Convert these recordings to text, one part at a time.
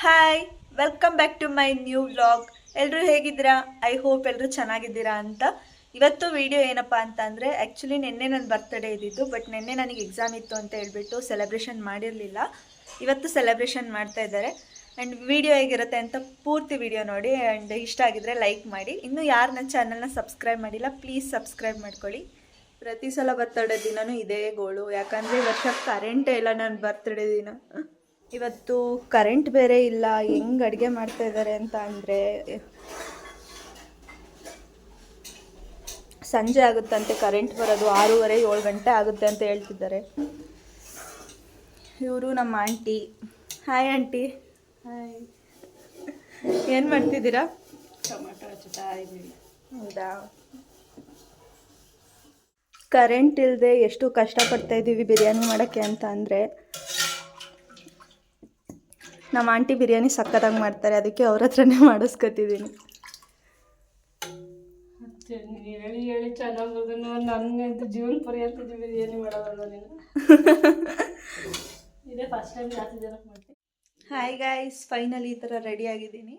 Hi, welcome back to my new vlog. ಎಲ್ಲರೂ ಹೇಗಿದ್ದೀರಾ? I hope ಎಲ್ಲರೂ ಚೆನ್ನಾಗಿದ್ದೀರಾ ಅಂತ. ಇವತ್ತು ವಿಡಿಯೋ ಏನಪ್ಪ ಅಂತ ಅಂದರೆ, ಆ್ಯಕ್ಚುಲಿ ನಿನ್ನೆ ನನ್ನ ಬರ್ತ್ಡೇ ಇದ್ದಿದ್ದು, ಬಟ್ ನಿನ್ನೆ ನನಗೆ ಎಕ್ಸಾಮ್ ಇತ್ತು ಅಂತ ಹೇಳ್ಬಿಟ್ಟು ಸೆಲೆಬ್ರೇಷನ್ ಮಾಡಿರಲಿಲ್ಲ. ಇವತ್ತು ಸೆಲೆಬ್ರೇಷನ್ ಮಾಡ್ತಾ ಇದ್ದಾರೆ. ಆ್ಯಂಡ್ ವಿಡಿಯೋ ಹೇಗಿರುತ್ತೆ ಅಂತ ಪೂರ್ತಿ ವಿಡಿಯೋ ನೋಡಿ. ಆ್ಯಂಡ್ ಇಷ್ಟ ಆಗಿದ್ರೆ ಲೈಕ್ ಮಾಡಿ. ಇನ್ನೂ ಯಾರು ನನ್ನ ಚಾನಲ್ನ ಸಬ್ಸ್ಕ್ರೈಬ್ ಮಾಡಿಲ್ಲ, ಪ್ಲೀಸ್ ಸಬ್ಸ್ಕ್ರೈಬ್ ಮಾಡ್ಕೊಳ್ಳಿ. ಪ್ರತಿ ಸಲ ಬರ್ತಡೇ ದಿನವೂ ಇದೇ ಗೋಳು, ಯಾಕಂದರೆ ಈ ವರ್ಷ ಕರೆಂಟೇ ಇಲ್ಲ ನನ್ನ ಬರ್ತ್ಡೇ ದಿನ. ಇವತ್ತು ಕರೆಂಟ್ ಬೇರೆ ಇಲ್ಲ. ಹೆಂಗೆ ಅಡುಗೆ ಮಾಡ್ತಾ ಇದ್ದಾರೆ ಅಂತ ಅಂದರೆ, ಸಂಜೆ ಆಗುತ್ತಂತೆ ಕರೆಂಟ್ ಬರೋದು, 6:30-7 ಗಂಟೆ ಆಗುತ್ತೆ ಅಂತ ಹೇಳ್ತಿದ್ದಾರೆ. ಇವರು ನಮ್ಮ ಆಂಟಿ. Hi aunty. ಹಾಯ್. ಏನು ಮಾಡ್ತಿದ್ದೀರಾ? ಟೊಮೆಟೊ ಹಚ್ಚುತ್ತಾ ಇದ್ದೀವಿ. ಹೌದಾ? ಕರೆಂಟ್ ಇಲ್ಲದೆ ಎಷ್ಟು ಕಷ್ಟಪಡ್ತಾ ಇದ್ದೀವಿ ಬಿರಿಯಾನಿ ಮಾಡೋಕ್ಕೆ ಅಂತ ಅಂದರೆ, ನಮ್ಮ ಆಂಟಿ ಬಿರಿಯಾನಿ ಸಕ್ಕತ್ತಾಗಿ ಮಾಡ್ತಾರೆ, ಅದಕ್ಕೆ ಅವ್ರ ಹತ್ರನೇ ಮಾಡಿಸ್ಕೊತಿದ್ದೀನಿ. ನೀವು ಹೇಳಿ ಹೇಳಿ ಚೆನ್ನಾಗೋದು. ನನ್ನಂತೂ ಜೀವನ ಪರ್ಯಂತ ಬಿರಿಯಾನಿ ಮಾಡೋದಲ್ಲ ನೀನು. ಇದೇ ಫಸ್ಟ್ ಟೈಮ್ ಜಾಸ್ತಿ ಜನಕ್ಕೆ ಮಾಡ್ತೀನಿ. ಹಾಯ್ ಗೈಸ್, ಫೈನಲಿ ಈ ಥರ ರೆಡಿ ಆಗಿದ್ದೀನಿ.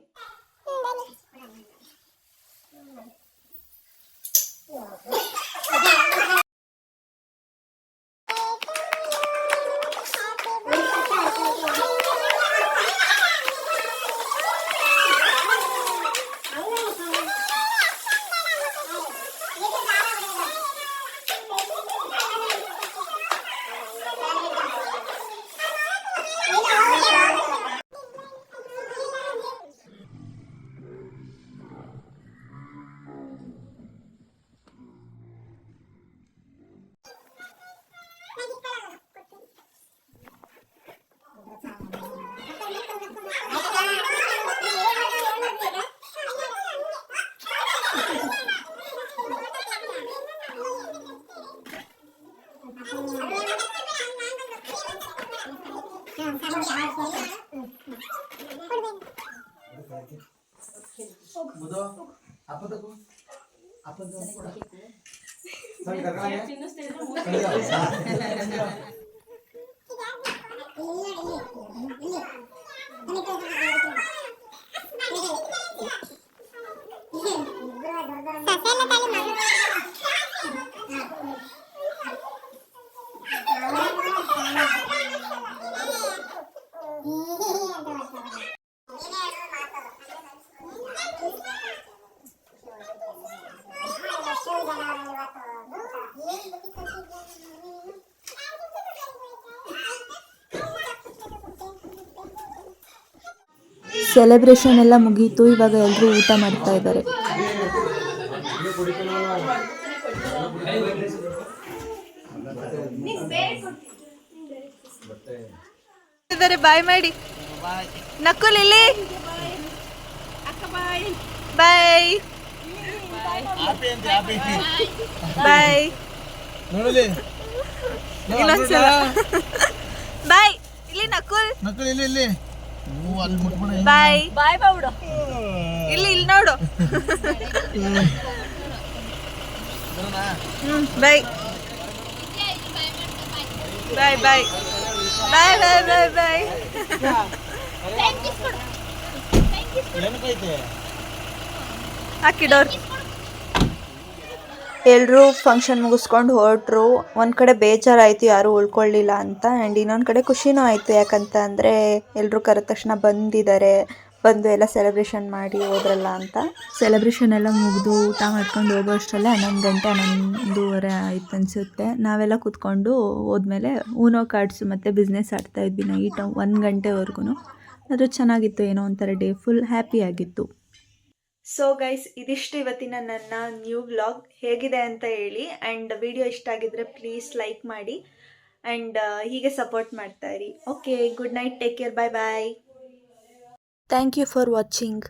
ಸೆಲೆಬ್ರೇಷನ್ ಎಲ್ಲ ಮುಗೀತು. ಇವಾಗ ಎಲ್ಲರೂ ಊಟ ಮಾಡ್ತಾ ಇದ್ದಾರೆ. ಬಾಯ್ ಮಾಡಿ ನಕುಲ್ ಇಲ್ಲಿ ಬಾಯ್ ಬಾಯ್ ಇನ್ನೊಂದ್ಸಲ ಬಾಯ್. ಇಲ್ಲಿ ನಕುಲ್ ಇಲ್ಲಿ ಬಾಯ್ ಬಾಯ್ ಬಾವುಡು. ಇಲ್ಲಿ ನೋಡು. ಬಾಯ್ ಬಾಯ್ ಬಾಯ್ ಬಾಯ್ ಬಾಯ್ ಬಾಯ್ ಬಾಯ್. ಹಾಕಿಡೋರ್. ಎಲ್ಲರೂ ಫಂಕ್ಷನ್ ಮುಗಿಸ್ಕೊಂಡು ಹೊರಟ್ರು. ಒಂದು ಕಡೆ ಬೇಜಾರಾಯಿತು ಯಾರೂ ಉಳ್ಕೊಳ್ಳಿಲ್ಲ ಅಂತ, ಆ್ಯಂಡ್ ಇನ್ನೊಂದು ಕಡೆ ಖುಷಿನೂ ಆಯಿತು. ಯಾಕಂತ ಅಂದರೆ ಎಲ್ಲರೂ ಕರೆದ ತಕ್ಷಣ ಬಂದಿದ್ದಾರೆ, ಬಂದು ಎಲ್ಲ ಸೆಲೆಬ್ರೇಷನ್ ಮಾಡಿ ಹೋದ್ರಲ್ಲ ಅಂತ. ಸೆಲೆಬ್ರೇಷನ್ ಎಲ್ಲ ಮುಗಿದು ಊಟ ಮಾಡ್ಕೊಂಡು ಹೋಗೋ ಅಷ್ಟರಲ್ಲೇ 11 ಗಂಟೆ 11:30 ಆಯ್ತು ಅನಿಸುತ್ತೆ. ನಾವೆಲ್ಲ ಕೂತ್ಕೊಂಡು ಹೋದ್ಮೇಲೆ ಊನೋ ಕಾರ್ಡ್ಸು ಮತ್ತು ಬಿಸ್ನೆಸ್ ಆಡ್ತಾಯಿದ್ವಿ ನೈಟ್ 1 ಗಂಟೆವರೆಗೂ. ಅದು ಚೆನ್ನಾಗಿತ್ತು, ಏನೋ ಒಂಥರ ಡೇ ಫುಲ್ ಹ್ಯಾಪಿ ಆಗಿತ್ತು. ಸೊ ಗೈಸ್, ಇದಿಷ್ಟು ಇವತ್ತಿನ ನನ್ನ ನ್ಯೂ ವ್ಲಾಗ್. ಹೇಗಿದೆ ಅಂತ ಹೇಳಿ, ಆ್ಯಂಡ್ ವಿಡಿಯೋ ಇಷ್ಟ ಆಗಿದ್ರೆ ಪ್ಲೀಸ್ ಲೈಕ್ ಮಾಡಿ, ಆ್ಯಂಡ್ ಹೀಗೆ ಸಪೋರ್ಟ್ ಮಾಡ್ತಾ ಇರಿ. Okay, good night, take care, bye bye. Thank you for watching.